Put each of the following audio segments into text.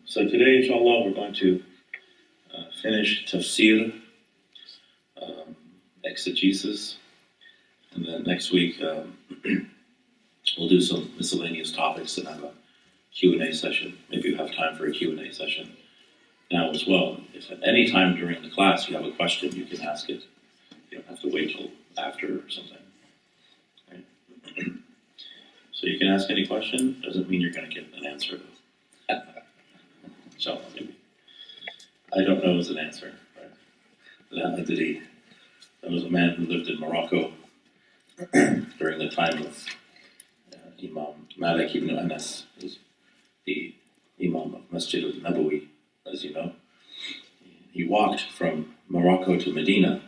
So today, inshallah, we're going to finish tafsir, exegesis, and then next week we'll do some miscellaneous topics and have a Q&A session. Maybe you have time for a Q&A session now as well. If at any time during the class you have a question, you can ask it. You don't have to wait till after or something. Right? So you can ask any question. Doesn't mean you're going to get an answer. Inshallah, maybe. I don't know is an answer. Right? Ataie. There was a man who lived in Morocco during the time of Imam Malik ibn Anas, who's the Imam of Masjid al-Nabawi, as you know. He walked from Morocco to Medina,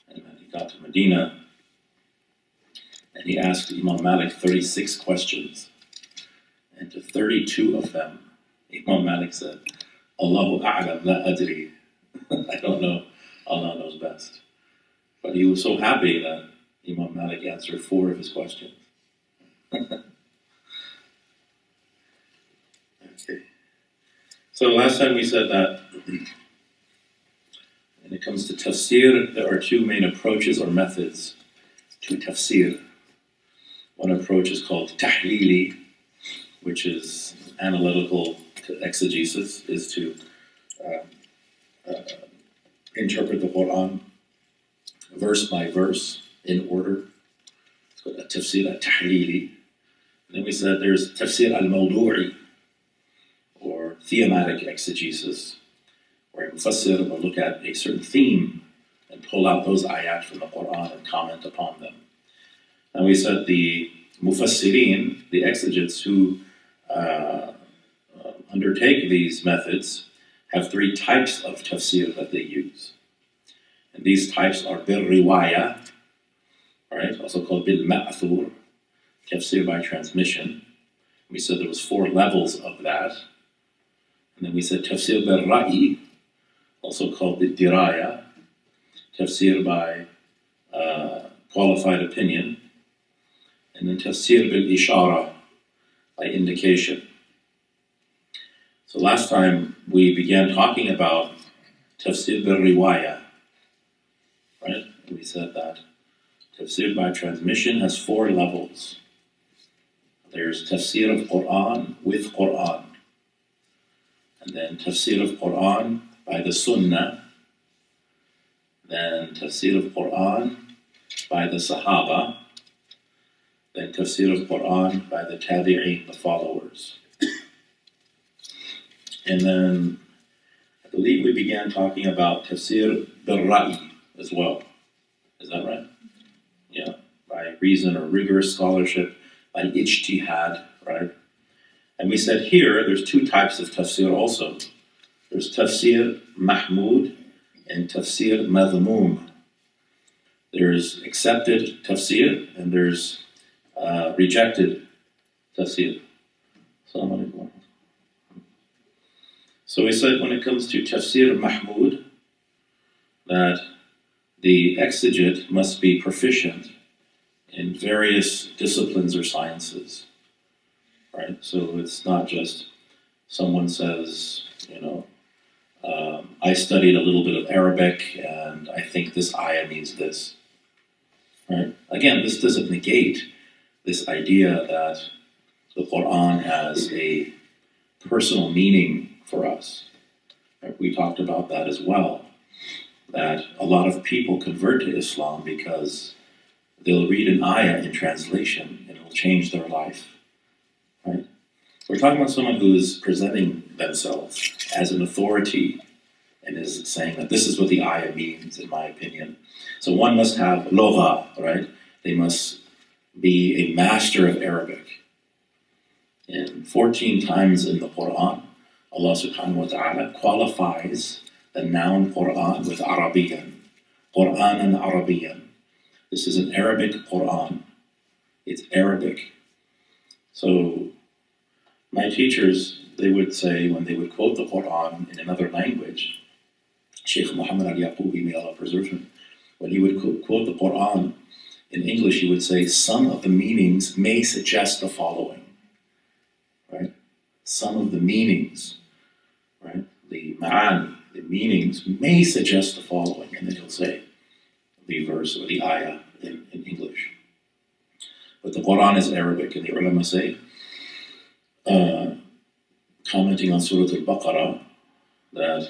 and then he got to Medina, and he asked Imam Malik 36 questions, and to 32 of them, Imam Malik said, Allahu a'lam la adri. I don't know, Allah knows best. But he was so happy that Imam Malik answered 4 of his questions. Okay. So last time we said that when it comes to tafsir, there are 2 main approaches or methods to tafsir. One approach is called tahlili, which is analytical to exegesis, is to interpret the Quran verse by verse in order. It's called a tafsir al-tahlili. Then we said there's tafsir al-mawdu'i, or thematic exegesis, where a mufassir will look at a certain theme and pull out those ayat from the Quran and comment upon them. And we said the mufassirin, the exegetes who undertake these methods, have 3 types of tafsir that they use. And these types are bil riwaya, right? Also called bil ma'thur, tafsir by transmission. We said there was 4 levels of that. And then we said tafsir bil ra'i, also called bil diraya, tafsir by qualified opinion. And then tafsir bil ishara, by indication. So last time we began talking about tafsir bil riwaya, right? We said that tafsir by transmission has 4 levels. There's tafsir of Qur'an with Qur'an, and then tafsir of Qur'an by the Sunnah, then tafsir of Qur'an by the Sahaba, then tafsir of Qur'an by the Tabi'in, the followers. And then I believe we began talking about tafsir bil ra'i as well. Is that right? Yeah, by reason or rigorous scholarship, by ijtihad, right? And we said here there's 2 types of tafsir also. There's tafsir mahmud and tafsir madhmum. There's accepted tafsir and there's rejected tafsir. Assalamu alaikum. So we said when it comes to tafsir mahmud, that the exegete must be proficient in various disciplines or sciences, right? So it's not just someone says, I studied a little bit of Arabic and I think this ayah means this, right? Again, this doesn't negate this idea that the Quran has a personal meaning for us. Right? We talked about that as well, that a lot of people convert to Islam because they'll read an ayah in translation and it'll change their life, right? We're talking about someone who is presenting themselves as an authority and is saying that this is what the ayah means, in my opinion. So one must have lugha, right? They must be a master of Arabic. And 14 times in the Quran, Allah subhanahu wa ta'ala qualifies the noun Qur'an with Arabiyan. Qur'anan Arabiyan. This is an Arabic Qur'an. It's Arabic. So my teachers, they would say when they would quote the Qur'an in another language, Sheikh Muhammad al-Yaqubi, may Allah preserve him, when he would quote the Qur'an in English, he would say some of the meanings may suggest the following, right? some of the meanings, right? The ma'ani, the meanings may suggest the following, and then he'll say the verse or the ayah in English. But the Quran is Arabic, and the ulama say, commenting on Surah Al-Baqarah, that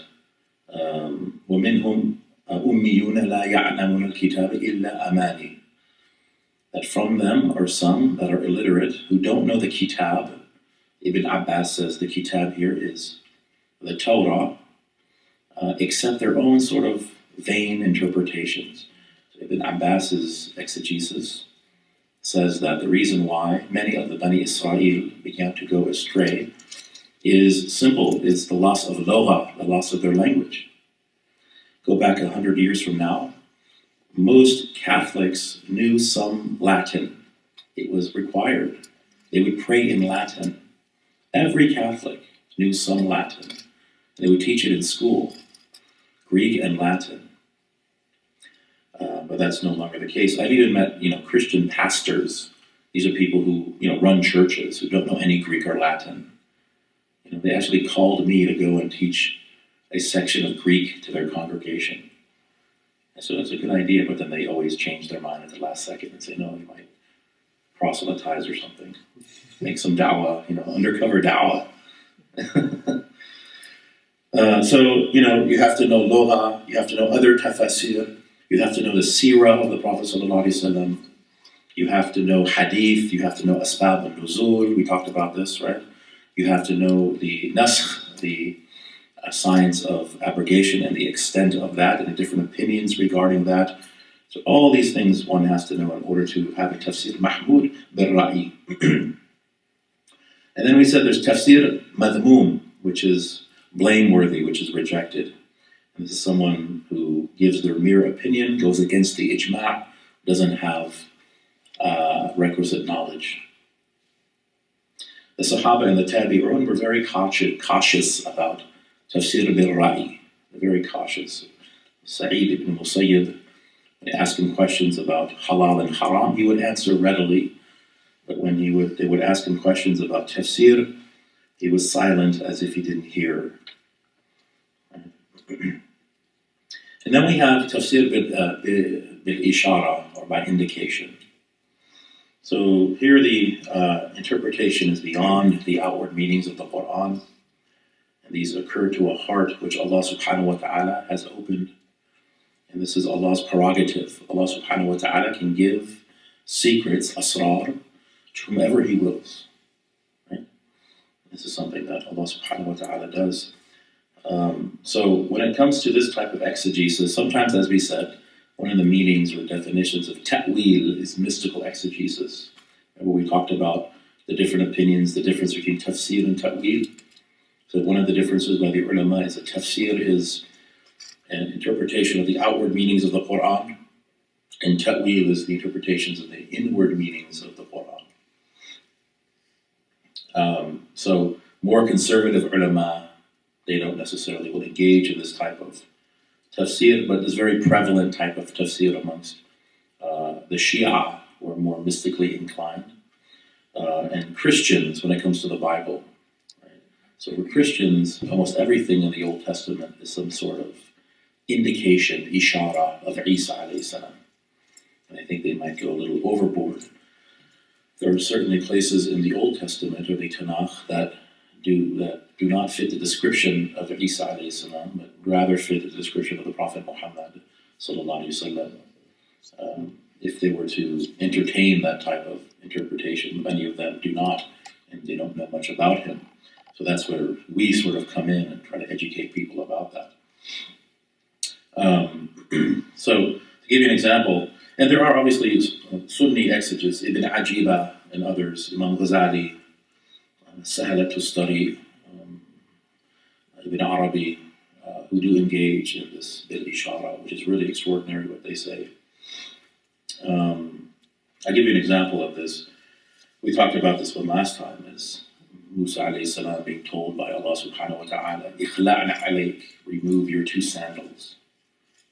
وَمِنْهُمْ أُمِّيُّونَ لَا يَعْلَمُونَ الْكِتَابَ إِلَّا أَمَانِي. That from them are some that are illiterate who don't know the kitab. Ibn Abbas says the kitab here is the Torah, except their own sort of vain interpretations. So Ibn Abbas's exegesis says that the reason why many of the Bani Israel began to go astray is simple. It's the loss of logha, the loss of their language. Go back 100 years from now, most Catholics knew some Latin. It was required. They would pray in Latin. Every Catholic knew some Latin. They would teach it in school, Greek and Latin. But that's no longer the case. I've even met, Christian pastors. These are people who, run churches who don't know any Greek or Latin. They actually called me to go and teach a section of Greek to their congregation. And so that's a good idea, but then they always change their mind at the last second and say, no, you might proselytize or something. Make some dawah, undercover dawah. So, you have to know loha, you have to know other tafasir, you have to know the seerah of the Prophet ﷺ, you have to know hadith, you have to know asbab al-nuzul, we talked about this, right? You have to know the naskh, the science of abrogation and the extent of that and the different opinions regarding that. So all these things one has to know in order to have a tafsir mahmud bil-ra'i. And then we said there's tafsir madhmoom, which is blameworthy, which is rejected. And this is someone who gives their mere opinion, goes against the ijma', doesn't have requisite knowledge. The Sahaba and the Tabi'un were very cautious about tafsir bil-ra'i. They're very cautious. Sa'id ibn Musayyib, when they asked him questions about halal and haram, he would answer readily. But when they would ask him questions about tafsir, he was silent as if he didn't hear. And then we have tafsir bil-ishara, or by indication. So here the interpretation is beyond the outward meanings of the Qur'an. And these occur to a heart which Allah subhanahu wa ta'ala has opened. And this is Allah's prerogative. Allah subhanahu wa ta'ala can give secrets, asrar, to whomever He wills. Right? This is something that Allah subhanahu wa ta'ala does. So when it comes to this type of exegesis, sometimes, as we said, one of the meanings or definitions of ta'wil is mystical exegesis. And where we talked about the different opinions, the difference between tafsir and ta'wil. So one of the differences by the ulama is that tafsir is an interpretation of the outward meanings of the Qur'an, and ta'wil is the interpretations of the inward meanings of the Qur'an. So more conservative ulama, they don't necessarily will engage in this type of tafsir, but this very prevalent type of tafsir amongst the Shia, who are more mystically inclined, and Christians when it comes to the Bible. Right? So for Christians, almost everything in the Old Testament is some sort of indication, ishara, of Isa alayhi salam. And I think they might go a little overboard. There are certainly places in the Old Testament or the Tanakh that do not fit the description of Isa alayhi salam, but rather fit the description of the Prophet Muhammad sallallahu alayhi wasallam. If they were to entertain that type of interpretation, many of them do not, and they don't know much about him. So that's where we sort of come in and try to educate people about that. So to give you an example, and there are obviously Sunni exegetes, Ibn Ajiba and others, Imam Ghazali, Sahalat Tustari, Ibn Arabi, who do engage in this bil-ishara, which is really extraordinary what they say. I'll give you an example of this. We talked about this one last time, is Musa alayhi salam being told by Allah subhanahu wa ta'ala, "Ikhla'na alayk," remove your two sandals.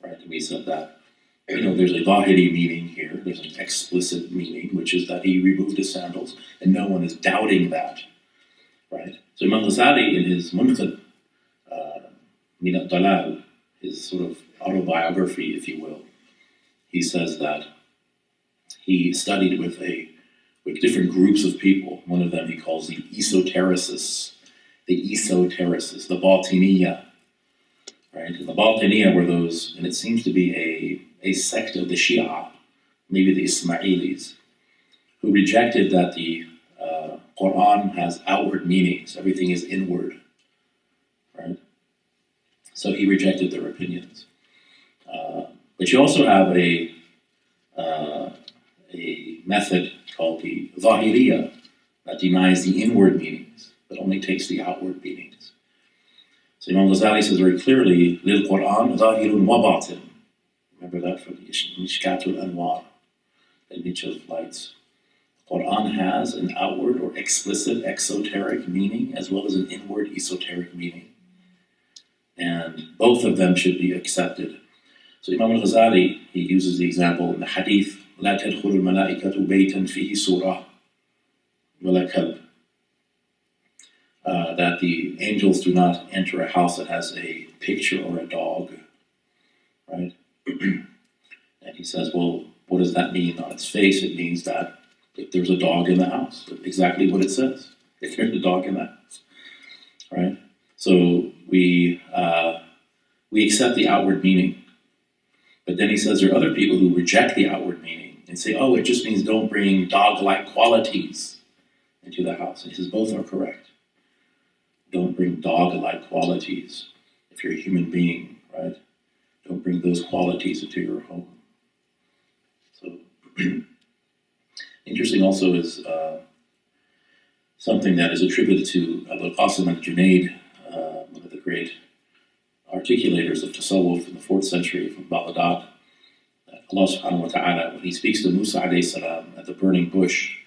Right? And we said that, there's a zahiri meaning here, there's an explicit meaning, which is that he removed his sandals, and no one is doubting that. Right? So Imam Ghazali, in his Munqidh Min al-Dalal, his sort of autobiography, if you will, he says that he studied with different groups of people. One of them he calls the esotericists, the Batiniya, right? And the Batiniya were those, and it seems to be a sect of the Shia, maybe the Ismailis, who rejected that the Quran has outward meanings. Everything is inward, right? So he rejected their opinions. But you also have a method called the Zahiriya that denies the inward meanings, but only takes the outward meanings. So Imam Ghazali says very clearly, Lil Quran Zahirun wa Batin. Remember that from the Mishkatul Anwar, the niche of lights. Quran has an outward or explicit exoteric meaning as well as an inward esoteric meaning. And both of them should be accepted. So Imam al-Ghazali, he uses the example in the hadith, لا تدخل الملائكة بيتا فيه سورة ولا كلب. That the angels do not enter a house that has a picture or a dog, right? And he says, well, what does that mean on its face? It means that if there's a dog in the house, exactly what it says. If there's a dog in the house, right? So we accept the outward meaning. But then he says there are other people who reject the outward meaning and say, oh, it just means don't bring dog-like qualities into the house. And he says both are correct. Don't bring dog-like qualities. If you're a human being, right? Don't bring those qualities into your home. So interesting also is something that is attributed to Al-Qasim al-Junaid, one of the great articulators of Tasawwuf in the 4th century from Baghdad. Allah subhanahu wa ta'ala, when he speaks to Musa alayhi salam at the burning bush,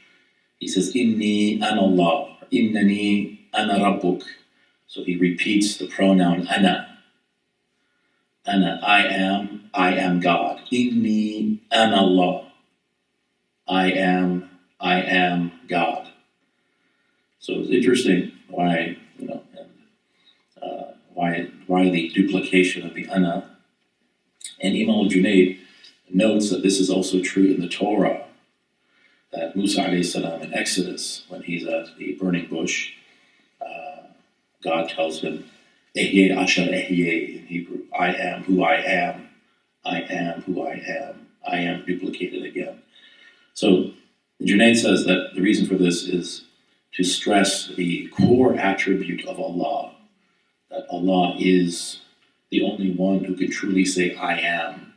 he says, Inni ana Allah, innani ana rabbuk. So he repeats the pronoun ana. Ana, I am God. Inni ana Allah. I am God. So it's interesting why, why the duplication of the ana. And Imam al-Junaid notes that this is also true in the Torah, that Musa alayhi salam in Exodus, when he's at the burning bush, God tells him, Ehyeh Asher Ehyeh in Hebrew, I am who I am, I am who I am duplicated again. So Junaid says that the reason for this is to stress the core attribute of Allah, that Allah is the only one who can truly say, I am,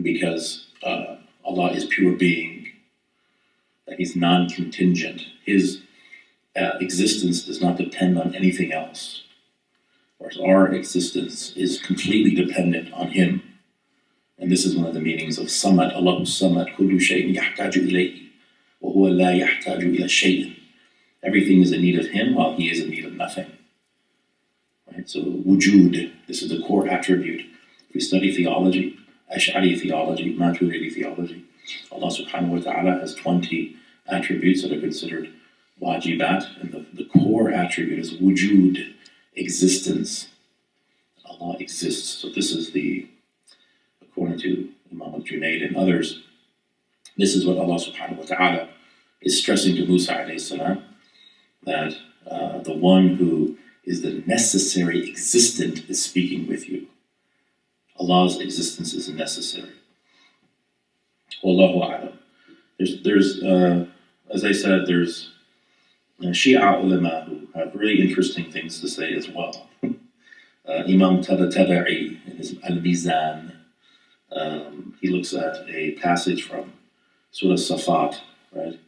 because Allah is pure being, that He's non-contingent. His existence does not depend on anything else, whereas our existence is completely dependent on Him. And this is one of the meanings of Samad, Allahu Samad, kullu shay'in yahtaju ilayhi, wa huwa la yahtaju ila shay'in. Everything is in need of Him while He is in need of nothing. Right? So wujud, this is the core attribute. If we study theology, Ash'ari theology, Maturidi theology, Allah subhanahu wa ta'ala has 20 attributes that are considered wajibat, and the core attribute is wujud, existence. Allah exists. So this is according to Imam al-Junaid and others, this is what Allah subhanahu wa ta'ala is stressing to Musa alayhi salam, that the one who is the necessary existent is speaking with you. Allah's existence is necessary. Wallahu a'lam. There's as I said, there's Shia ulama who have really interesting things to say as well. Imam Taba'i in his Al-Mizan, he looks at a passage from Surah Safat, right?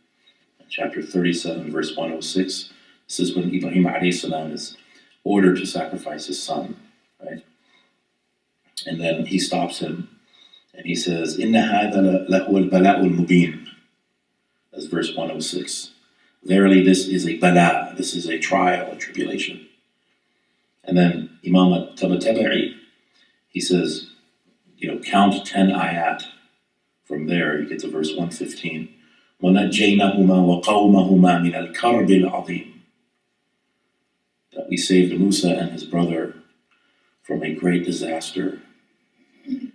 Chapter 37, verse 106. This is when Ibrahim alayhi salam is ordered to sacrifice his son, right? And then he stops him and he says, Inna hadha lahu al-bala'u al-mubin. That's verse 106. Verily this is a bala, this is a trial, a tribulation. And then Imam Taba'i, he says, count 10 ayat. From there, you get to verse 115. وَنَجَّيْنَهُمَا وَقَوْمَهُمَا مِنَ الْكَرْبِ الْعَظِيمِ. we saved Musa and his brother from a great disaster.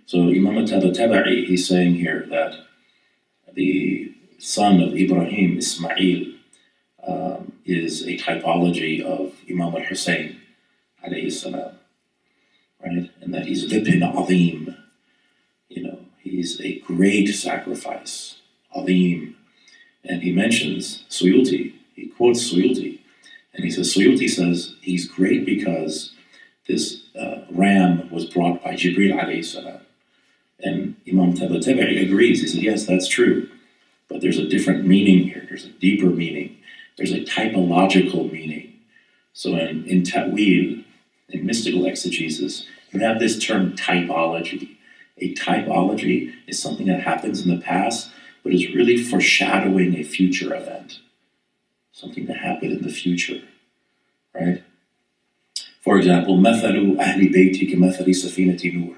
So Imam Ataie, he's saying here that the son of Ibrahim, Ismail, is a typology of Imam al-Hussein, alayhi salam, right? And that he's Vibhin Azim, he's a great sacrifice, Azim. And he mentions Suyuti, he quotes Suyuti, and he says, Suyuti says he's great because this ram was brought by Jibril alayhi salam. And Imam Ataie agrees, he said, yes, that's true, but there's a different meaning here, there's a deeper meaning, there's a typological meaning. So in ta'wil, in mystical exegesis, you have this term typology. A typology is something that happens in the past, but is really foreshadowing a future event, something to happen in the future, right? For example, مَثَلُ أَهْلِ بَيْتِكَ مَثَلِ سَفِينَةِ نُوحٍ.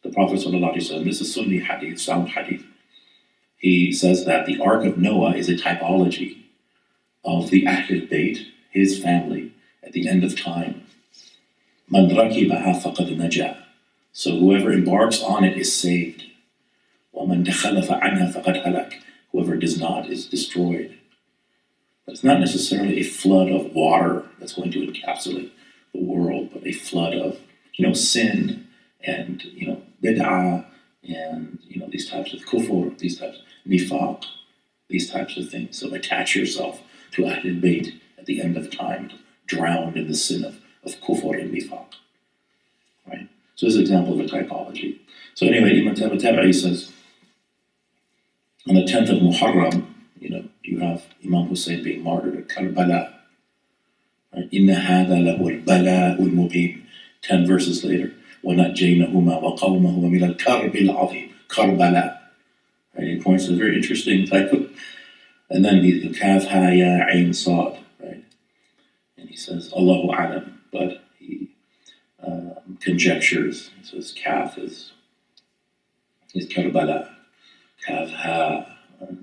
The Prophet ﷺ, this is Sunni hadith, sound hadith, he says that the Ark of Noah is a typology of the Ahl Bayt, his family, at the end of time. مَنْ رَكِبَهَا فَقَدْ نَجَى. So whoever embarks on it is saved. وَمَنْ تَخَلَّفَ عَنْهَا فَقَدْ هَلَكَ. Whoever does not is destroyed. But it's not necessarily a flood of water that's going to encapsulate the world, but a flood of, sin and, bid'ah and, these types of kufr, these types of nifaq, these types of things. So attach yourself to Ahl Bayt at the end of time, drowned in the sin of kufr and nifaq. Right? So this is an example of a typology. So anyway, Imam Ataie says, on the 10th of Muharram, you have Imam Hussein being martyred at Karbala. Right? إِنَّ هَذَا لَهُوَ الْبَلَاءُ الْمُبِينُ. 10 verses later, وَنَجَّيْنَهُمَا وَقَوْمَهُمَا مِنَ الْكَرْبِ الْعَظِيمِ. Karbala. Right? He points to a very interesting type of, and then the Kaf Ha Ya Ain Sad, right? And he says, Allahu Alam, but he conjectures. He says Kaf is Karbala, Kaf Ha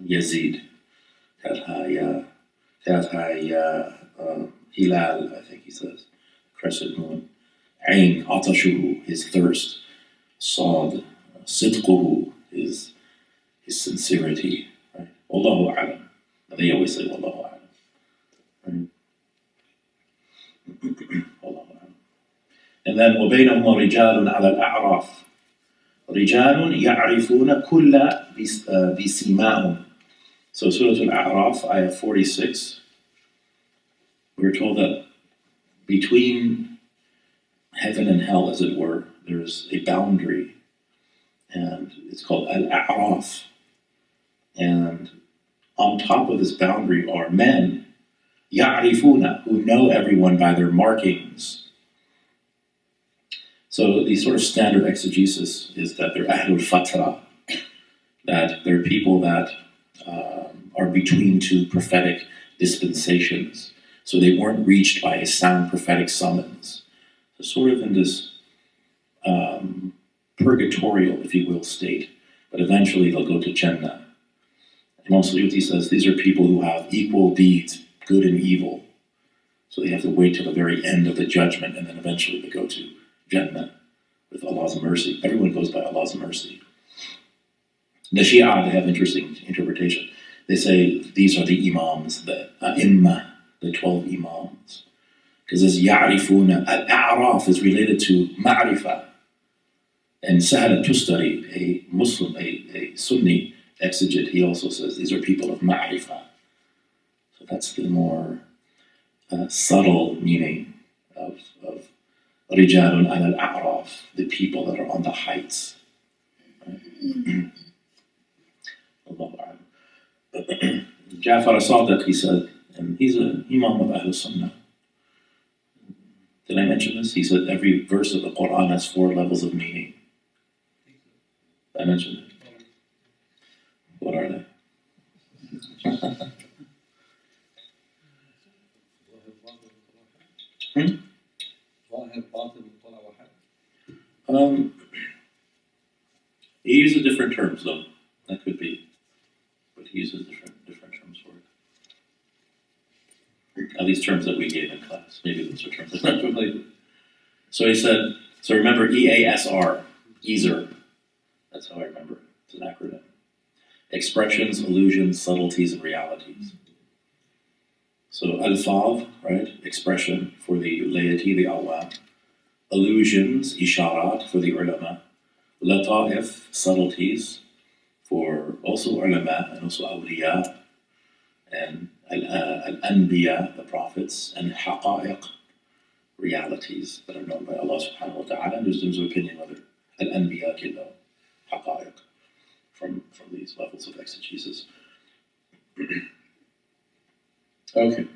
Yazid, Kaf Ha Ya Hilal, I think he says, crescent moon. Ain Atashuhu, his thirst. Sad, Sidquhu, his sincerity. Right? Wallahu Alam. And they always say Wallahu Alam. Right? Wallahu Alam. And then وَبَيْنَهُمَا رِجَالٌ عَلَى الْأَعْرَافِ. رِجَالٌ يَعْرِفُونَ كُلَّ بِسِيمَاهُمْ. So Surah Al-A'raf, ayah 46, we're told that between heaven and hell, as it were, there's a boundary, and it's called Al-A'raf. And on top of this boundary are men, يَعْرِفُونَ, who know everyone by their markings. So the sort of standard exegesis is that they're Ahlul Fatra, that they're people that are between two prophetic dispensations. So they weren't reached by a sound prophetic summons. So sort of in this purgatorial, if you will, state. But eventually they'll go to Jannah. Imam Suyuti says these are people who have equal deeds, good and evil. So they have to wait till the very end of the judgment, and then eventually they go to Jannah with Allah's mercy. Everyone goes by Allah's mercy. The Shia, they have interesting interpretation. They say these are the Imams, the A'imma, the 12 Imams. Because as Ya'rifuna, Al-A'raf is related to Ma'rifah. And Sahal al-Tustari, a Muslim, a Sunni exegete, he also says these are people of Ma'rifah. So that's the more subtle meaning of Rijalun al-A'raf, the people that are on the heights. Right? Ja'far as-Sadiq, he said, and he's an Imam of Ahlul Sunnah. Did I mention this? He said every verse of the Quran has 4 levels of meaning. I mentioned it. What are they? He uses different terms, though. That could be, but he uses different terms for it. At least terms that we gave in class. Maybe those are terms I'm not familiar with. So he said, so remember EASR, Ezer. That's how I remember it. It's an acronym. Expressions, illusions, subtleties, and realities. So alfaz, right? Expression for the laity, the awam. Illusions, isharat, for the ulama. Lata'if, subtleties, for also ulama and also awliya. And al-anbiya, the prophets. And haqa'iq, realities that are known by Allah subhanahu wa ta'ala. And there's an opinion whether al-anbiya can know haqa'iq from these levels of exegesis. Okay.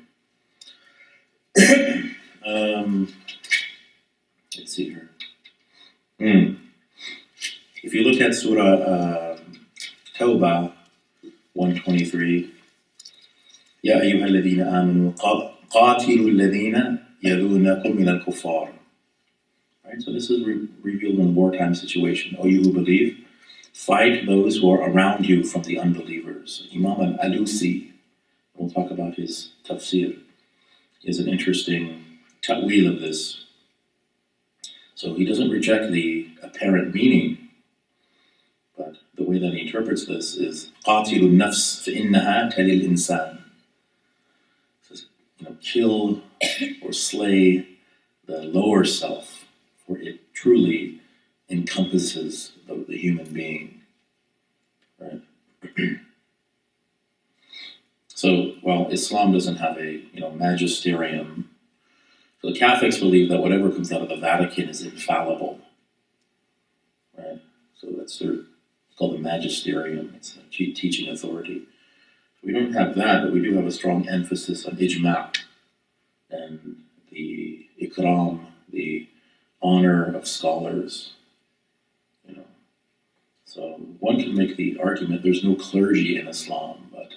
Let's see here. If you look at Surah Tawbah 123, يا أيها الذين آمنوا قاتلوا الذين يلونكم من الكفار. Right, so this is revealed in a wartime situation. O you who believe, fight those who are around you from the unbelievers. Imam al-Alusi, we'll talk about his tafsir, is an interesting ta'wil of this. So he doesn't reject the apparent meaning, but the way that he interprets this is قَاتِلُ النَّفْسِ فَإِنَّهَا تَلِي الْإِنسَانِ. Says, kill or slay the lower self, for it truly encompasses the human being. Right? So while Islam doesn't have a magisterium, so the Catholics believe that whatever comes out of the Vatican is infallible. Right? So that's called the magisterium. It's a teaching authority. We don't have that, but we do have a strong emphasis on ijma' and the ikram, the honor of scholars. So one can make the argument there's no clergy in Islam, but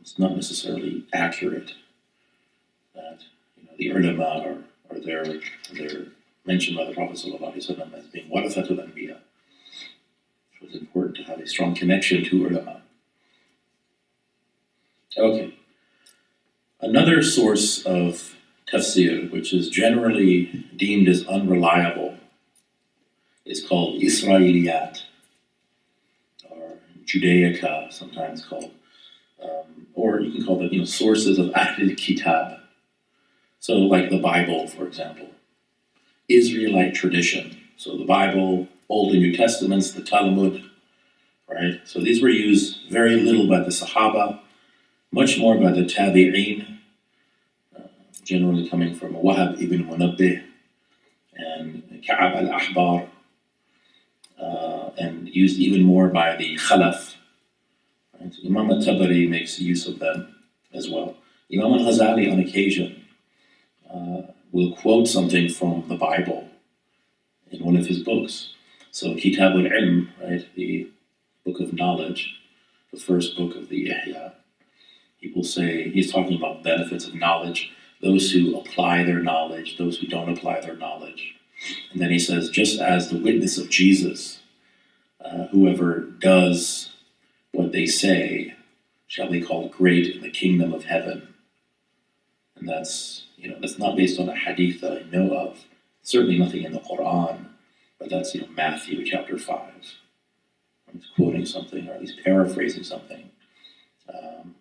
it's not necessarily accurate that the ulama are they're mentioned by the Prophet ﷺ as being warathatul anbiya. So it's important to have a strong connection to ulama. Okay. Another source of tafsir, which is generally deemed as unreliable, is called Israeliyat, or Judaica, sometimes called, or you can call it, sources of Ahl Kitab. So, like the Bible, for example, Israelite tradition. So, the Bible, Old and New Testaments, the Talmud, right? So, these were used very little by the Sahaba, much more by the Tabi'een, generally coming from Wahab ibn Munabbih and Ka'ab al-Ahbar, and used even more by the Khalaf. Right? Imam al-Tabari makes use of them as well. Imam al-Ghazali, on occasion, will quote something from the Bible in one of his books. So Kitab al-Ilm, right, the book of knowledge, the first book of the Ihya, he will say, he's talking about benefits of knowledge, those who apply their knowledge, those who don't apply their knowledge. And then he says, just as the witness of Jesus, whoever does what they say shall be called great in the kingdom of heaven. And that's not based on a hadith that I know of. Certainly nothing in the Quran, but that's Matthew chapter 5. He's quoting something, or at least paraphrasing something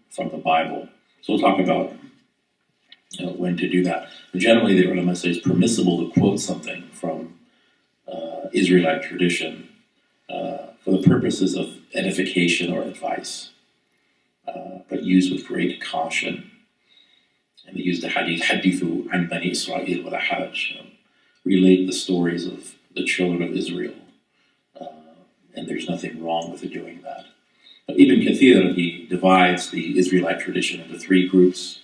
from the Bible. So we'll talk about when to do that. But generally, the ulama say it's permissible to quote something from Israelite tradition for the purposes of edification or advice, but used with great caution. And they use the hadith, hadithu an bani Israel wa la haraj, relate the stories of the children of Israel. And there's nothing wrong with doing that. But Ibn Kathir, he divides the Israelite tradition into three groups.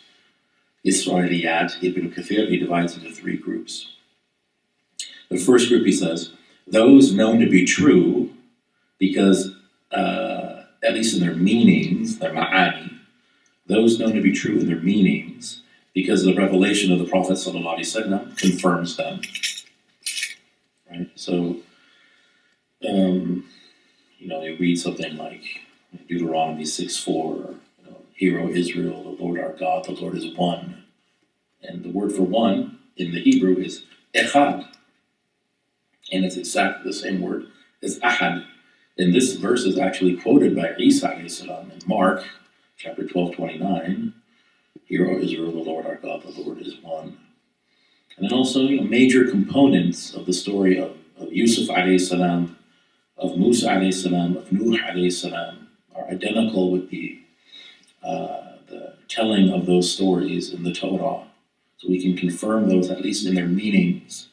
Israeliyat, Ibn Kathir, he divides into three groups. The first group, he says, those known to be true because, at least in their meanings, their ma'ani, those known to be true in their meanings, because the revelation of the Prophet ﷺ confirms them. Right? So, you read something like Deuteronomy 6:4, Hear, O Israel, the Lord our God, the Lord is one. And the word for one in the Hebrew is echad. And it's exactly the same word as ahad. And this verse is actually quoted by Isa alayhi salam in Mark chapter 12:29. Hear, O Israel, the Lord our God, the Lord is one. And then also, major components of the story of Yusuf alayhi salam, of Musa alayhi salam, of Nuh alayhi salam are identical with the telling of those stories in the Torah. So we can confirm those, at least in their meanings.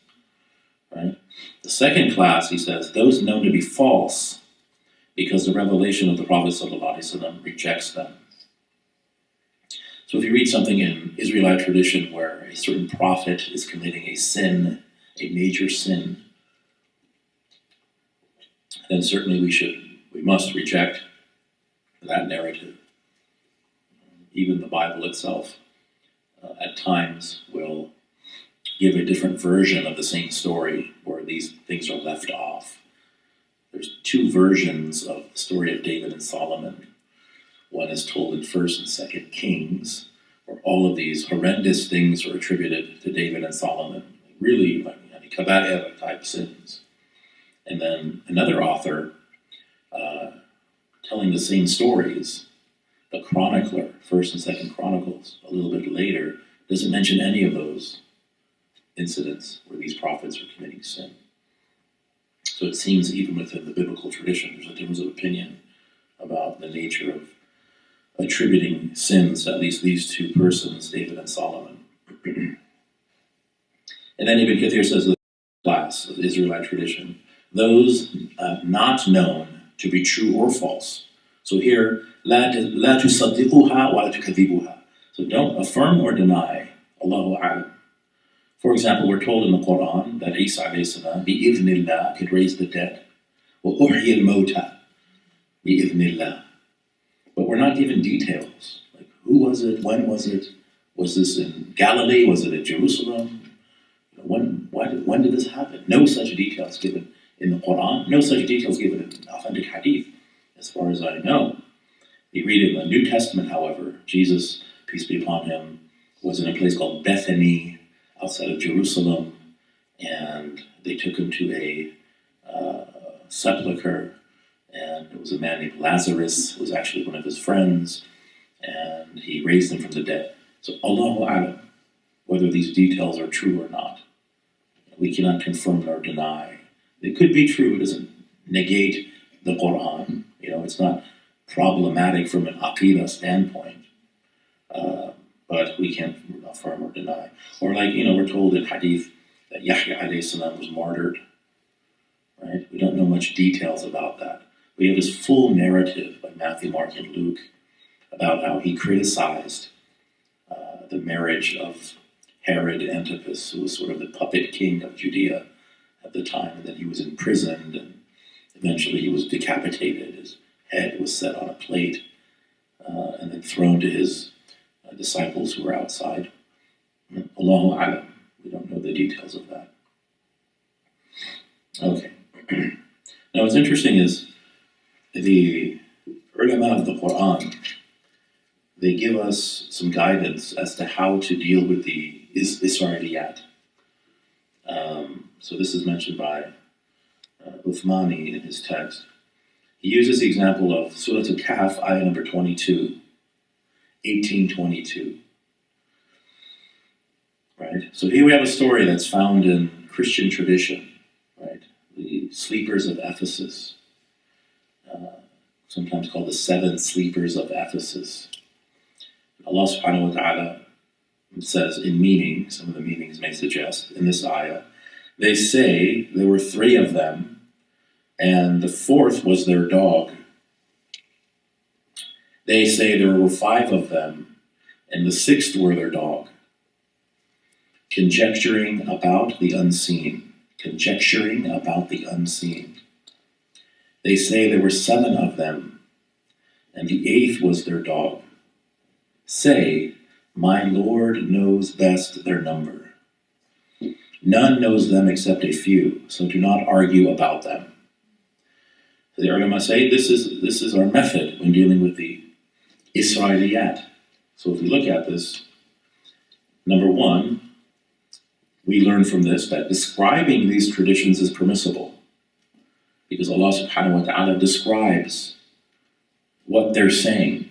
Right? The second class, he says, those known to be false, because the revelation of the Prophet ﷺ rejects them. So if you read something in Israelite tradition where a certain prophet is committing a sin, a major sin, then certainly we must reject that narrative. Even the Bible itself, at times, will give a different version of the same story where these things are left off. There's two versions of the story of David and Solomon. One is told in 1st and 2nd Kings, where all of these horrendous things are attributed to David and Solomon, really like kaba'ir type sins. And then another author telling the same stories, the chronicler, 1st and 2nd Chronicles, a little bit later, doesn't mention any of those incidents where these prophets are committing sin. So it seems even within the biblical tradition, there's a difference of opinion about the nature of attributing sins to at least these two persons, David and Solomon. And then Ibn Kathir says the class of Israelite tradition, those not known to be true or false. So here, لا تصدقوها ولا تكذبوها. So don't affirm or deny. Allahu a'lam. For example, we're told in the Quran that Isa alayhi salam, bi'idhnillah, could raise the dead. وَأُحْيِي الْمَوْتَى bi'idhnillah. But we're not given details. Like, who was it? When was it? Was this in Galilee? Was it in Jerusalem? When did this happen? No such details given in the Quran. No such details given in authentic hadith, as far as I know. We read in the New Testament, however, Jesus, peace be upon him, was in a place called Bethany, outside of Jerusalem, and they took him to a sepulcher, and it was a man named Lazarus, who was actually one of his friends, and he raised him from the dead. So Allahu a'lam, whether these details are true or not. We cannot confirm nor deny. It could be true, it doesn't negate the Quran. It's not problematic from an aqidah standpoint. But we can't affirm or deny. Or we're told in hadith that Yahya alayhi salam was martyred. Right? We don't know much details about that. We have this full narrative by Matthew, Mark, and Luke about how he criticized the marriage of Herod Antipas, who was sort of the puppet king of Judea at the time, and then he was imprisoned, and eventually he was decapitated. His head was set on a plate and then thrown to his disciples who were outside. Allahu a'lam. We don't know the details of that. Okay. Now what's interesting is the ulama of the Quran, they give us some guidance as to how to deal with the Israeliyat. So this is mentioned by Uthmani in his text. He uses the example of Surah Al-Qashaf, ayah number 22, 1822. Right? So here we have a story that's found in Christian tradition, right? The sleepers of Ephesus, sometimes called the 7 sleepers of Ephesus. Allah subhanahu wa ta'ala says in meaning, some of the meanings may suggest in this ayah, they say there were 3 of them, and the 4th was their dog. They say there were 5 of them, and the 6th were their dog. Conjecturing about the unseen. Conjecturing about the unseen. They say there were 7 of them, and the 8th was their dog. Say, my Lord knows best their number. None knows them except a few, so do not argue about them. The ulama say this is our method when dealing with the Israeliyat. So if we look at this, Number one, we learn from this that describing these traditions is permissible, because Allah subhanahu wa ta'ala describes what they're saying,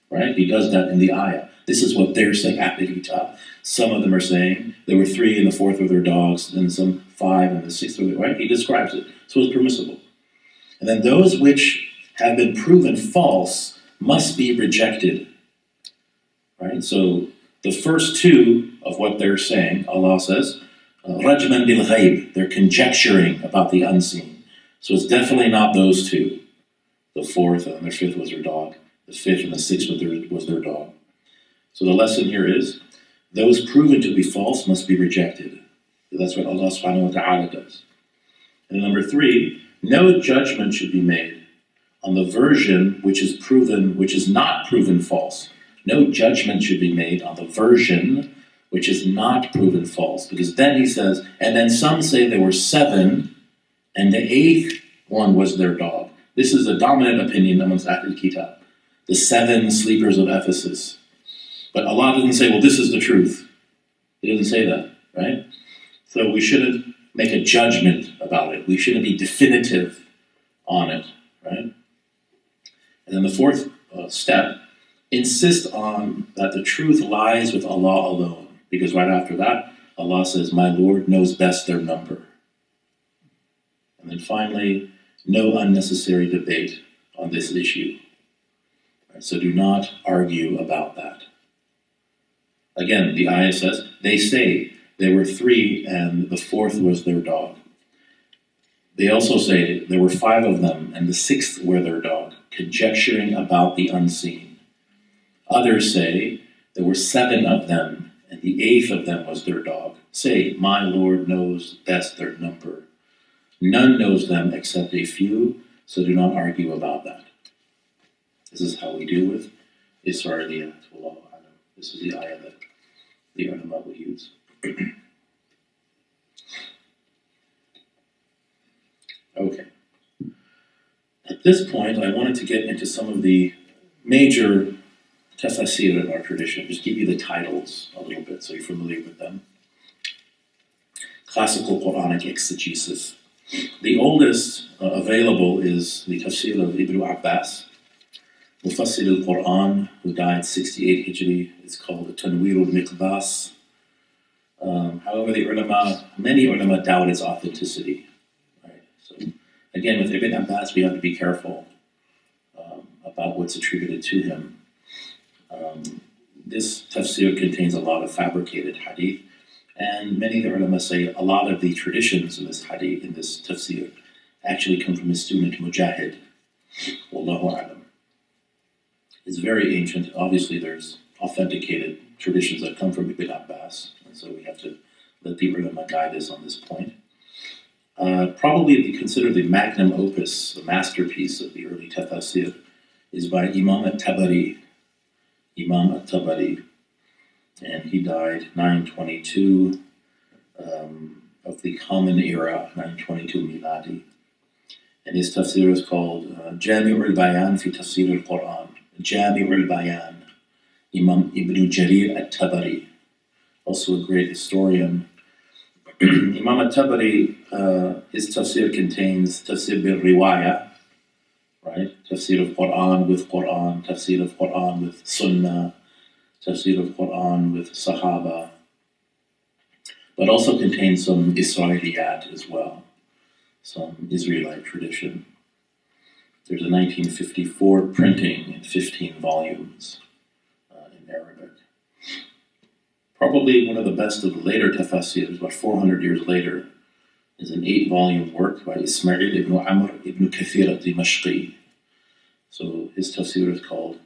right? He does that in the ayah. This is what they're saying, Ataie. Some of them are saying there were 3 and the 4th were their dogs, and some 5 and the 6th were their, right? He describes it, so it's permissible. And then those which have been proven false must be rejected, right? So the first 2 of what they're saying, Allah says, Rajman bil ghayb, they're conjecturing about the unseen. So it's definitely not those 2. The 4th and the 5th was their dog. The 5th and the 6th was their dog. So the lesson here is, those proven to be false must be rejected. That's what Allah subhanahu wa ta'ala does. And number 3, no judgment should be made on the version which is not proven false. No judgment should be made on the version which is not proven false. Because then he says, and then some say there were 7, and the 8th one was their dog. This is a dominant opinion amongst Ahlul Kitab. The 7 sleepers of Ephesus. But Allah doesn't say, well, this is the truth. He doesn't say that, right? So we shouldn't make a judgment about it. We shouldn't be definitive on it, right? And then the 4th step, insist on that the truth lies with Allah alone. Because right after that, Allah says, my Lord knows best their number. And then finally, no unnecessary debate on this issue. Right? So do not argue about that. Again, the ayah says, they say there were 3 and the 4th was their dog. They also say there were 5 of them and the 6th were their dog, conjecturing about the unseen. Others say there were 7 of them and the 8th of them was their dog. Say, my Lord knows best their number. None knows them except a few, so do not argue about that. This is how we deal with Israeliyat. This is the ayah that the ulama will use. Okay. At this point, I wanted to get into some of the major tafsir in our tradition. Just give you the titles a little bit so you're familiar with them. Classical Quranic Exegesis. The oldest available is the tafsir of Ibn Abbas, Mufassir al-Qur'an, who died 68 Hijri. It's called the Tanwir al-Miqbas. However, many ulama doubt its authenticity. Right? So, again, with Ibn Abbas, we have to be careful about what's attributed to him. This tafsir contains a lot of fabricated hadith, and many of the ulama say a lot of the traditions in this hadith, in this tafsir, actually come from his student Mujahid. Wallahu a'lam. It's very ancient. Obviously, there's authenticated traditions that come from Ibn Abbas, and so we have to let the ulama guide us on this point. Probably considered the magnum opus, the masterpiece of the early tafsir, is by Imam At-Tabari. Imam At-Tabari, and he died 922 of the Common Era, 922 Miladi. And his tafsir is called Jami' al-Bayan fi Tafsir al-Qur'an. Jami' al-Bayan, Imam Ibn Jarir At-Tabari, also a great historian. Imam At-Tabari, his tafsir contains tafsir bil-riwaya, right? Tafsir of Qur'an with Qur'an, tafsir of Qur'an with Sunnah, tafsir of Qur'an with Sahaba, but also contains some Israeliyat as well, some Israelite tradition. There's a 1954 printing in 15 volumes in Arabic. Probably one of the best of the later tafsirs, about 400 years later, is an 8-volume work by Ismail ibn Amr ibn Kathir al-Dimashqi. So his tafsir is called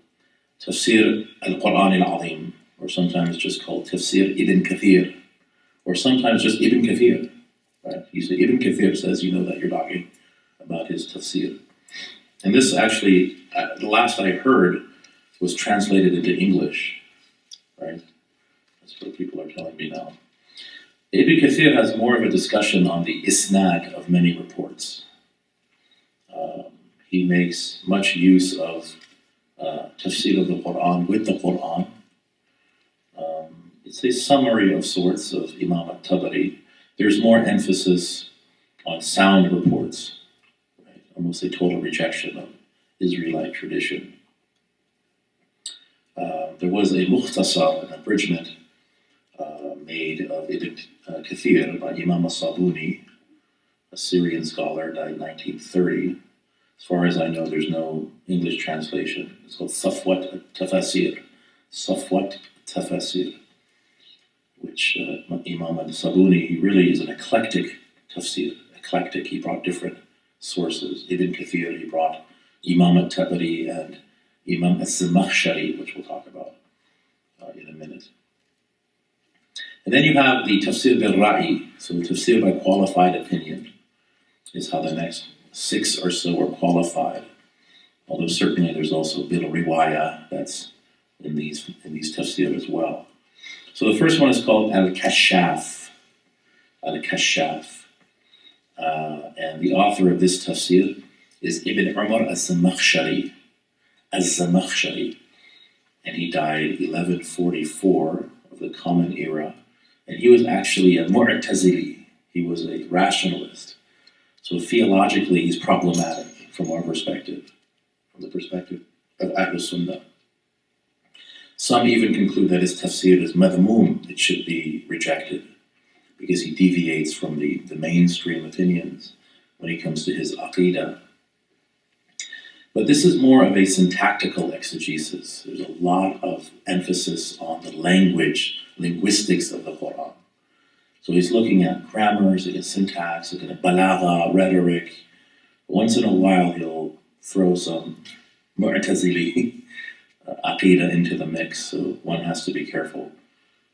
Tafsir al-Qur'an al-Azim, or sometimes just called Tafsir Ibn Kathir, or sometimes just Ibn Kathir. Right? You say Ibn Kathir says, you know that you're talking about his tafsir. And this actually, the last I heard, was translated into English. Right? That's what people are telling me now. Ibn Kathir has more of a discussion on the isnad of many reports. He makes much use of tafsir of the Qur'an with the Qur'an. it's a summary of sorts of Imam al-Tabari. There's more emphasis on sound reports, right? Almost a total rejection of Israelite tradition. There was a mukhtasar, an abridgment, made of Ibn Kathir by Imam al-Sabuni, a Syrian scholar, died in 1930. As far as I know, there's no English translation. It's called Safwat Tafasir. Safwat Tafasir, which Imam al-Sabuni, he really is an eclectic tafsir. Eclectic, he brought different sources. Ibn Kathir, he brought Imam al-Tabari and Imam al-Zamakhshari, which we'll talk about in a minute. And then you have the tafsir bil-ra'i, so the tafsir by qualified opinion is how the next 6 or so are qualified. Although certainly there's also bil-riwaya that's in these tafsir as well. So the first one is called Al-Qashaf. Al-Qashaf. And the author of this tafsir is Ibn Umar al-Zamakhshari. Al-Zamakhshari. And he died 1144 of the Common Era. And he was actually a Mu'tazili. He was a rationalist. So theologically, he's problematic from our perspective, from the perspective of Ahlul Sunnah. Some even conclude that his tafsir is madhmoom, it should be rejected, because he deviates from the mainstream opinions when it comes to his aqidah. But this is more of a syntactical exegesis. There's a lot of emphasis on the linguistics of the Quran. So he's looking at grammar, he's looking at syntax, looking at balagha, rhetoric. Once in a while, he'll throw some Mu'tazili aqidah into the mix, so one has to be careful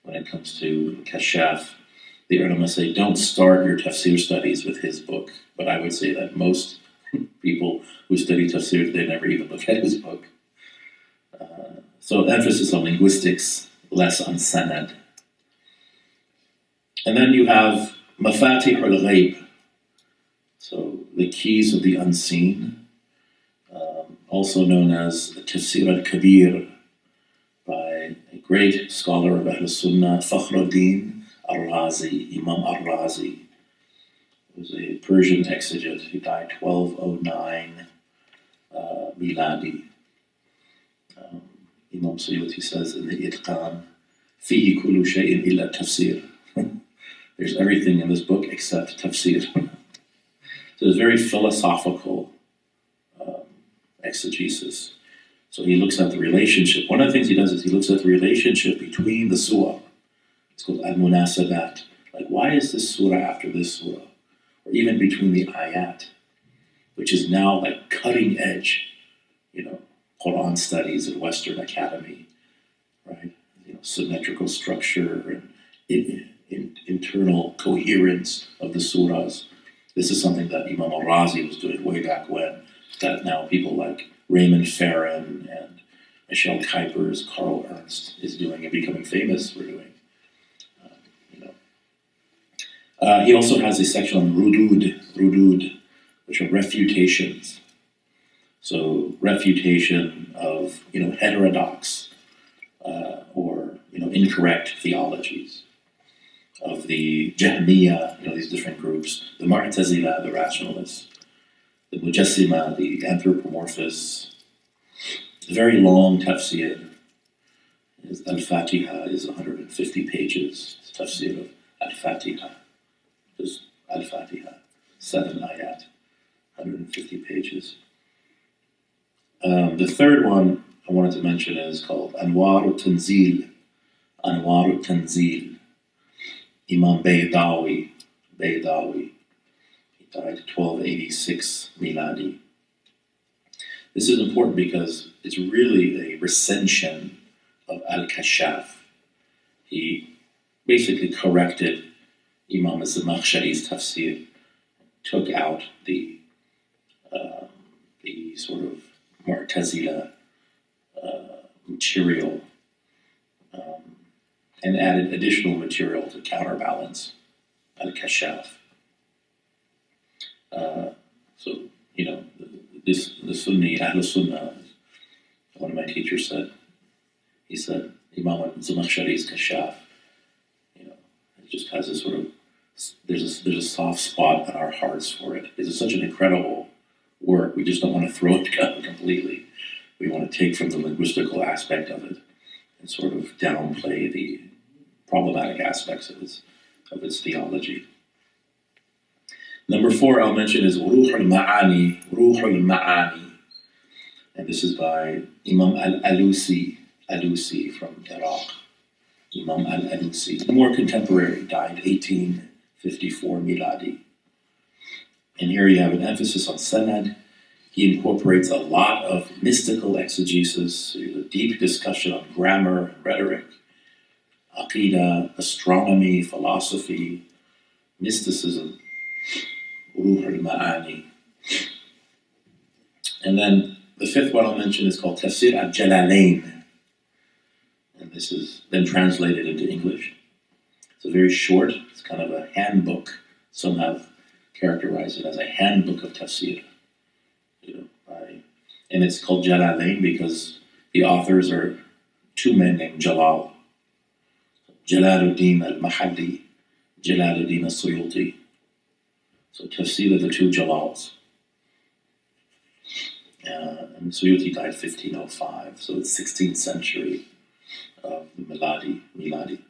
when it comes to Kashaf. The ulama say, don't start your tafsir studies with his book, but I would say that most people who study tafsir, they never even look at his book. So emphasis on linguistics, less on sanad. And then you have Mafatih al-Ghayb, so the keys of the unseen, also known as Tafsir al-Kabir, by a great scholar of Ahlul Sunnah, Fakhruddin al-Razi, Imam al-Razi. He was a Persian exegete. He died 1209 Miladi. Imam Suyuti says in the Itqan, Fihi kullu shay'in illa tafsir. There's everything in this book except tafsir. So it's very philosophical exegesis. So he looks at the relationship. One of the things he does is he looks at the relationship between the surah. It's called al-munasabat. Like, why is this surah after this surah? Or even between the ayat, which is now like cutting edge, Quran studies at Western Academy, right? Symmetrical structure and internal coherence of the surahs. This is something that Imam al-Razi was doing way back when, that now people like Raymond Farron and Michelle Kuipers, Carl Ernst is doing and becoming famous for doing. He also has a section on rudud, which are refutations. So refutation of heterodox or incorrect theologies of the Jahmiyyah, these different groups, the Mu'tazila, the rationalists, the Mujassima, the anthropomorphists. It's a very long tafsir. Al-Fatiha is 150 pages. It's tafsir of Al-Fatiha. Just Al-Fatiha, 7 ayat, 150 pages. The third one I wanted to mention is called Anwar al-Tanzil. Anwar al-Tanzil. Imam Baydawi. He died 1286 Miladi. This is important because it's really a recension of Al-Qashaf. He basically corrected Imam al-Zamakhshari's tafsir, took out the sort of Mu'tazila material and added additional material to counterbalance Al-Qashaf. The Sunni, Ahlul Sunnah, one of my teachers said, he said, Imam al-Zamakhshari's Kashaf It just has a sort of, there's a soft spot in our hearts for it. It's such an incredible work. We just don't want to throw it out completely. We want to take from the linguistical aspect of it and sort of downplay the problematic aspects of its theology. Number 4 I'll mention is Ruh al-Ma'ani, and this is by Imam al-Alusi from Iraq. Imam al-Alusi, more contemporary, died 1854 Miladi. And here you have an emphasis on sanad. He incorporates a lot of mystical exegesis, a deep discussion on grammar, rhetoric, aqidah, astronomy, philosophy, mysticism, Ruh al-Ma'ani. And then the 5th one I'll mention is called Tafsir al-Jalalain. And this has been translated into English. It's very short. It's kind of a handbook. Some have characterized it as a handbook of tafsir. And it's called Jalalain because the authors are 2 men named Jalal. Jalaluddin al-Mahalli, Jalaluddin al-Suyuti. So tafsir of the 2 Jalals. And Suyuti died 1505, so it's 16th century of the Miladi. It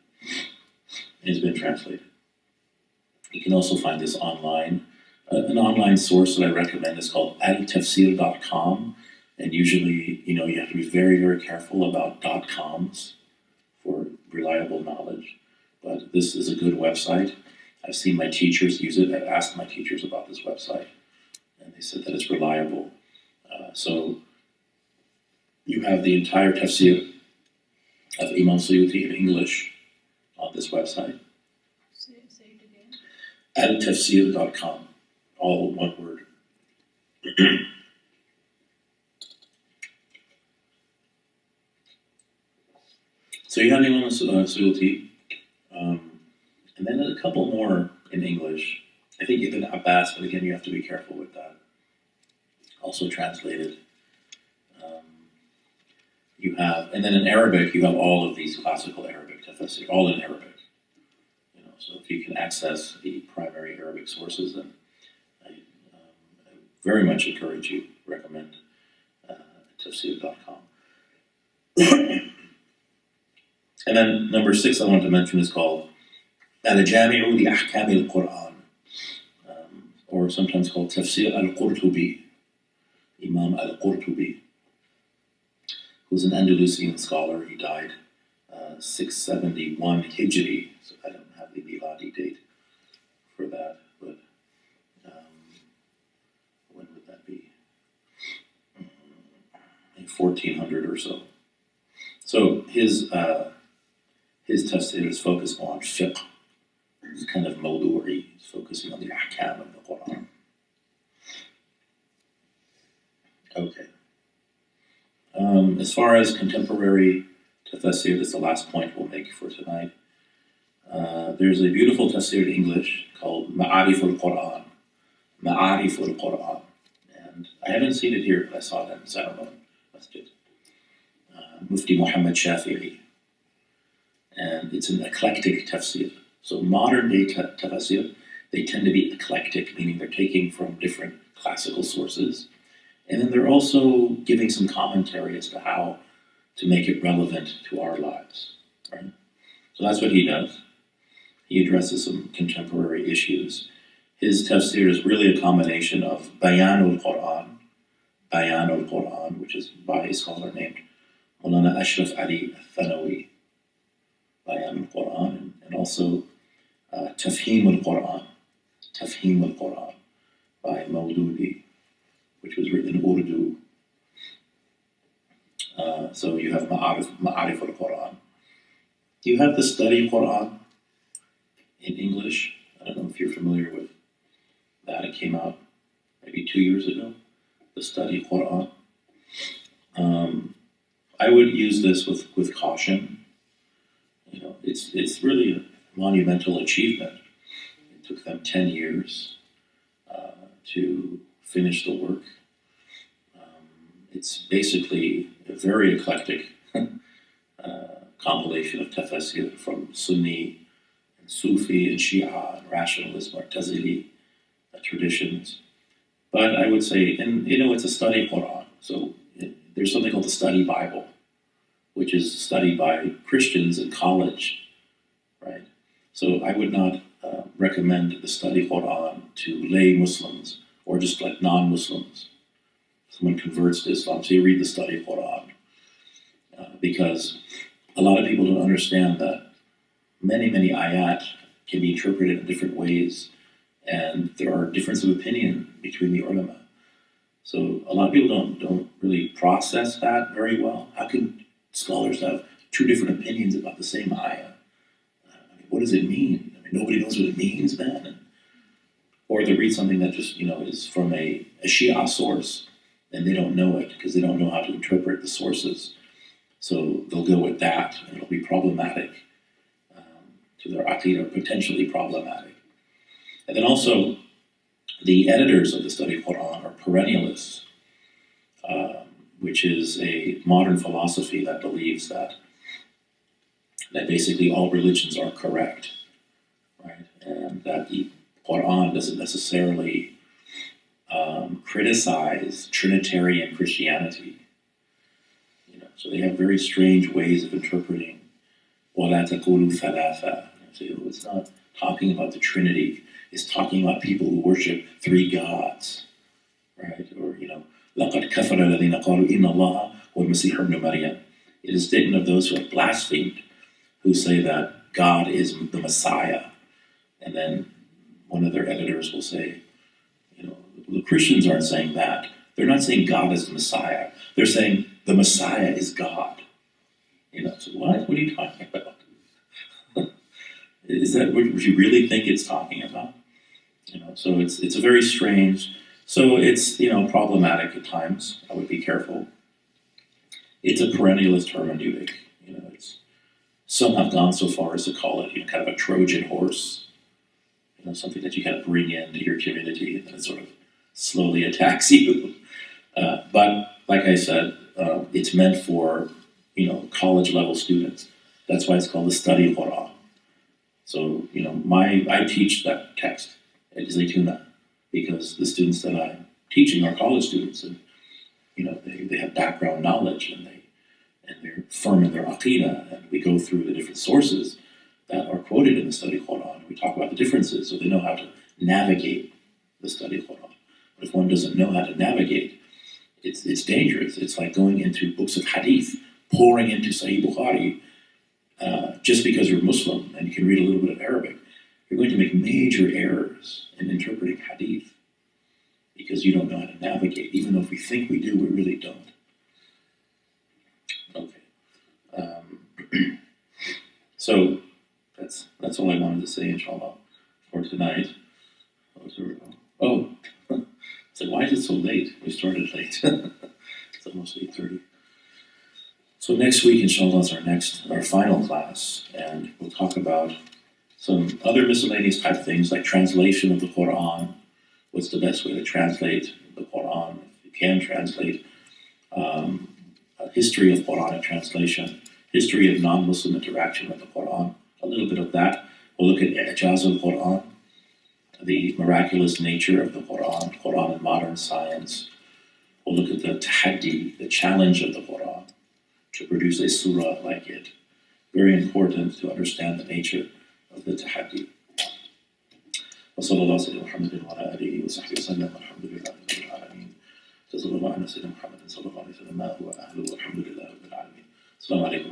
has been translated. You can also find this online. An online source that I recommend is called altafsir.com, and usually, you have to be very, very careful about .coms for reliable knowledge. But this is a good website. I've seen my teachers use it. I've asked my teachers about this website, and they said that it's reliable. So you have the entire tafsir of Imam Suyuti in English on this website. Say it again. Altafsir.com, all one word. So you have Imam Suyuti, and then a couple more in English. I think Ibn Abbas, but again, you have to be careful with that. Also translated. You have, and then in Arabic, you have all of these classical Arabic tafsir, all in Arabic. So if you can access the primary Arabic sources, then I very much encourage you, recommend tafsir.com. And then number 6 I want to mention is called Al-Jami'u li Ahkam al-Qur'an, or sometimes called Tafsir al-Qurtubi, Imam al-Qurtubi, who's an Andalusian scholar. He died 671 Hijri, so I don't have the Miladi date for that, but when would that be? 1400 or so. So his tafsir is focused on fiqh. It's kind of mawdu'i. It's focusing on the ahkam of the Qur'an. Okay. As far as contemporary tafsir, that's the last point we'll make for tonight. There's a beautiful tafsir in English called Ma'arif al-Qur'an. Ma'arif al-Qur'an. And I haven't seen it here, but I saw it in Saramon Masjid. Mufti Muhammad Shafi'i. And it's an eclectic tafsir. So modern day tafsir, they tend to be eclectic, meaning they're taking from different classical sources. And then they're also giving some commentary as to how to make it relevant to our lives. Right? So that's what he does. He addresses some contemporary issues. His tafsir is really a combination of Bayan al-Qur'an, which is by a scholar named Mulana Ashraf Ali al-Thanawi, Bayan al-Qur'an, and also Tafhim al-Qur'an by Mawdudi, which was written in Urdu. So you have Ma'arif al-Qur'an. You have the study Qur'an in English. I don't know if you're familiar with that. It came out maybe 2 years ago, the study Qur'an. I would use this with caution. It's really a monumental achievement. It took them 10 years to finish the work. It's basically a very eclectic compilation of tafsir from Sunni Sufi and Shia and rationalist, Mu'tazili traditions. But I would say, and it's a study Quran. So there's something called the study Bible, which is studied by Christians in college, right? So I would not recommend the study Quran to lay Muslims or just like non-Muslims. Someone converts to Islam, so you read the study Quran. Because a lot of people don't understand that many ayat can be interpreted in different ways, and there are differences of opinion between the ulama. So a lot of people don't really process that very well. How can scholars have two different opinions about the same ayah? What does it mean? Nobody knows what it means, man. Or they read something that just is from a Shia source, and they don't know it because they don't know how to interpret the sources. So they'll go with that, and it'll be problematic to their aqidah, potentially problematic. And then also, the editors of the study of Quran are perennialists, which is a modern philosophy that believes that basically all religions are correct, right? And that the Quran doesn't necessarily criticize Trinitarian Christianity. So they have very strange ways of interpreting وَلَا تَقُولُوا ثَلَاثَةً. So it's not talking about the Trinity. It's talking about people who worship three gods, right? Or, لَقَدْ كَفَرَ الَّذِينَ قَالُوا إِنَّ اللَّهَ وَالْمَسِيحَ ابْنُ مَرْيَمَ. It is a statement of those who have blasphemed, who say that God is the Messiah. And then one of their editors will say, the Christians aren't saying that. They're not saying God is the Messiah. They're saying the Messiah is God. So what? What are you talking about? Is that what you really think it's talking about? So it's a very strange. So it's problematic at times. I would be careful. It's a perennialist hermeneutic. Some have gone so far as to call it kind of a Trojan horse. Something that you kind of bring into your community and then it sort of slowly attacks you. But like I said, it's meant for college level students. That's why it's called the study of Quran. So I teach that text at Zaytuna because the students that I'm teaching are college students, and they have background knowledge and they're firm in their aqidah, and we go through the different sources that are quoted in the study of Quran. We talk about the differences so they know how to navigate the study of Quran. But if one doesn't know how to navigate, it's dangerous. It's like going into books of hadith, pouring into Sahih Bukhari, just because you're Muslim and you can read a little bit of Arabic. You're going to make major errors in interpreting hadith because you don't know how to navigate. Even though if we think we do, we really don't. Okay. So that's all I wanted to say, inshallah, for tonight. So why is it so late? We started late. It's almost 8:30. So next week, inshallah, is our final class, and we'll talk about some other miscellaneous type things like translation of the Quran. What's the best way to translate the Quran? If you can translate, a history of Quranic translation, history of non-Muslim interaction with the Quran, a little bit of that. We'll look at Ijaz al-Quran, the miraculous nature of the Quran, Quran and modern science. We'll look at the tahaddi, the challenge of the Quran, to produce a surah like it. Very important to understand the nature of the tahaddi. وصلى الله سيدنا محمد وعلى آله وصحبه وسلم والحمد لله رب العالمين. جزا الله عنا سيدنا محمد صلى الله عليه وسلم ما هو أهله والحمد لله رب العالمين. السلام عليكم.